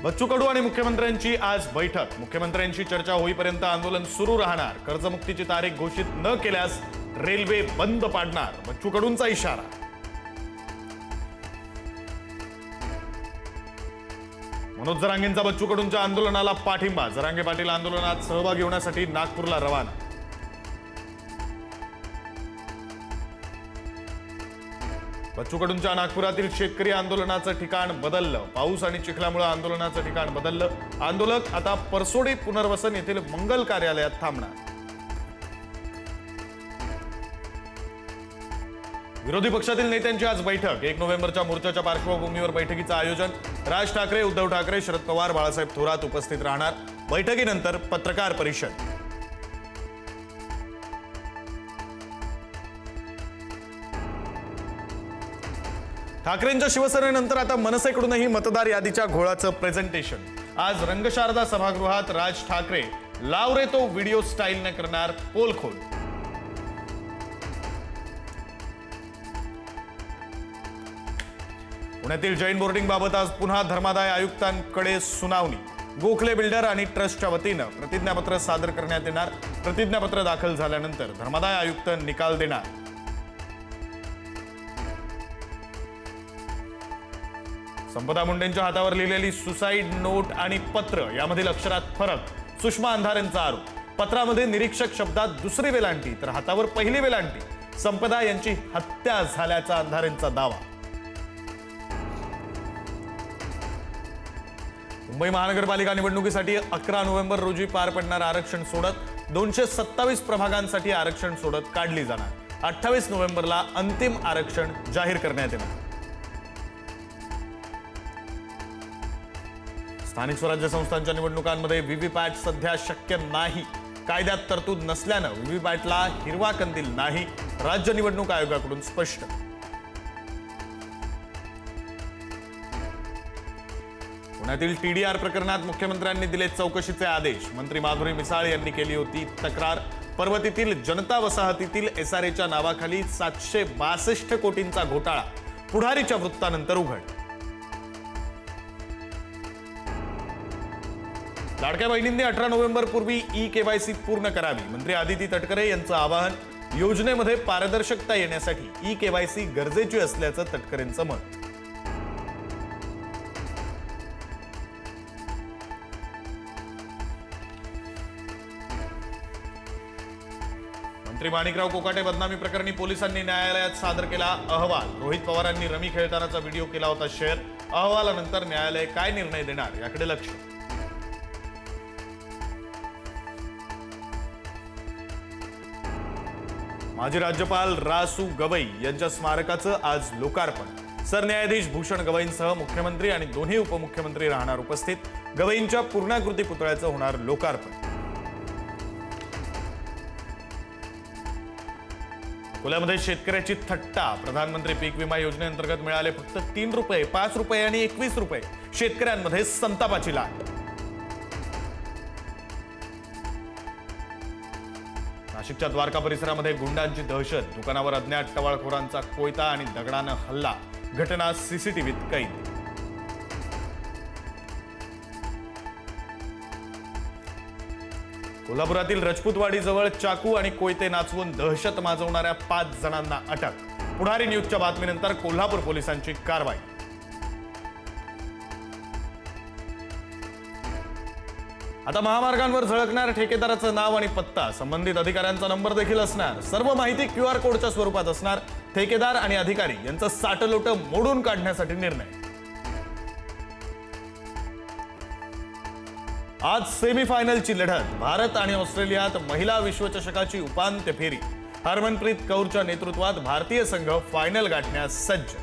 बच्चू कडू आणि मुख्यमंत्र्यांची आज बैठक। मुख्यमंत्र्यांशी चर्चा होईपर्यंत आंदोलन सुरू राहणार। कर्जमुक्तीची तारीख घोषित न केल्यास रेल्वे बंद पाडणार, बच्चू कडूंचा इशारा। मनोज जरांगेंचा बच्चू कडूंच्या आंदोलनाला पाठिंबा। जरांगे पाटील आंदोलनात सहभागी होण्यासाठी नागपूरला रवाना। बच्चू कडूंच्या नागपुरातील शेतकरी आंदोलनाचं ठिकाण बदललं। पाऊस आणि चिखलामुळे आंदोलनाचं ठिकाण बदललं। आंदोलक आता परसोडी पुनर्वसन येथील मंगल कार्यालयात थांबणार। विरोधी पक्षातील नेत्यांची आज बैठक। 1 नोव्हेंबरच्या मोर्चाच्या पार्श्वभूमीवर बैठकीचं आयोजन। राज ठाकरे, उद्धव ठाकरे, शरद पवार, बाळासाहेब थोरात उपस्थित राहणार। बैठकीनंतर पत्रकार परिषद। ठाकरेंच्या शिवसेनेनंतर आता मनसेकडूनही मतदार यादीच्या घोळाचं प्रेझेंटेशन। आज रंगशारदा सभागृहात राज ठाकरे लाव रे तो व्हिडिओ स्टाईलने करणार पोलखोल। पुण्यातील जैन बोर्डिंग बाबत आज पुन्हा धर्मादाय आयुक्तांकडे सुनावणी। गोखले बिल्डर आणि ट्रस्टच्या वतीनं प्रतिज्ञापत्र सादर करण्यात येणार। प्रतिज्ञापत्र दाखल झाल्यानंतर धर्मादाय आयुक्त निकाल देणार। संपदा मुंडेंच्या हातावर लिहिलेली सुसाईड नोट आणि पत्र यामधील अक्षरात फरक। सुषमा अंधारेंचा आरोप। पत्रामध्ये निरीक्षक शब्दात दुसरी वेलांटी तर हातावर पहिली वेलांटी। संपदा यांची हत्या झाल्याचा अंधारेंचा दावा। मुंबई महानगरपालिका निवडणुकीसाठी 11 नोव्हेंबर रोजी पार पडणार आरक्षण सोडत 227 प्रभागांसाठी आरक्षण सोडत काढली जाणार। 28 नोव्हेंबरला अंतिम आरक्षण जाहीर करण्यात येणार। स्थानिक स्वराज्य संस्थांच्या निवडणुकांमध्ये व्हीव्हीपॅट सध्या शक्य नाही। कायद्यात तरतूद नसल्यानं व्हीव्हीपॅटला हिरवा कंदील नाही, राज्य निवडणूक आयोगाकडून स्पष्ट। पुण्यातील टीडीआर प्रकरणात मुख्यमंत्र्यांनी दिले चौकशीचे आदेश। मंत्री माधुरी मिसाळ यांनी केली होती तक्रार। पर्वतीतील जनता वसाहतीतील एसआरएच्या नावाखाली 762 कोटींचा घोटाळा पुढारीच्या वृत्तानंतर उघड। लाडक्या बहिणींनी 18 नोव्हेंबर पूर्वी ई-केवायसी पूर्ण करावी। मंत्री आदिती तटकरे यांचं आवाहन। योजनेमध्ये पारदर्शकता येण्यासाठी ई-केवायसी गरजेची असल्याचं तटकरेंचं मत। मंत्री माणिकराव कोकाटे बदनामी प्रकरणी पोलिसांनी न्यायालयात सादर केला अहवाल। रोहित पवारांनी रमी खेळतानाचा व्हिडिओ केला होता शेअर। अहवालानंतर न्यायालय काय निर्णय देणार याकडे लक्ष। माजी राज्यपाल रासू गवई यांच्या स्मारकाचं आज लोकार्पण। सरन्यायाधीश भूषण गवईंसह मुख्यमंत्री आणि दोन्ही उपमुख्यमंत्री राहणार उपस्थित। गवईंच्या पूर्णाकृती पुतळ्याचं होणार लोकार्पण। अकोल्यामध्ये शेतकऱ्याची थट्टा। प्रधानमंत्री पीक विमा योजनेअंतर्गत मिळाले फक्त 3 रुपये, 5 रुपये आणि 21 रुपये। शेतकऱ्यांमध्ये संतापाची लाट। नाशिकच्या द्वारका परिसरामध्ये गुंडांची दहशत। दुकानावर अज्ञात टवाळखोरांचा कोयता आणि दगडानं हल्ला। घटना सीसीटीव्हीत कैद। कोल्हापुरातील रजपूतवाडीजवळ चाकू आणि कोयते नाचवून दहशत माजवणाऱ्या 5 जणांना अटक। पुढारी न्यूजच्या बातमीनंतर कोल्हापूर पोलिसांची कारवाई। आता महामार्गांवर झळकणार ठेकेदाराचं नाव आणि पत्ता। संबंधित अधिकाऱ्यांचा नंबर देखील असणार। सर्व माहिती QR कोडच्या स्वरूपात असणार। ठेकेदार आणि अधिकारी यांचं साटलोटं मोडून काढण्यासाठी निर्णय। आज सेमीफायनलची लढत। भारत आणि ऑस्ट्रेलियात महिला विश्वचषकाची उपांत्य फेरी। हरमनप्रीत कौरच्या नेतृत्वात भारतीय संघ फायनल गाठण्यास सज्ज।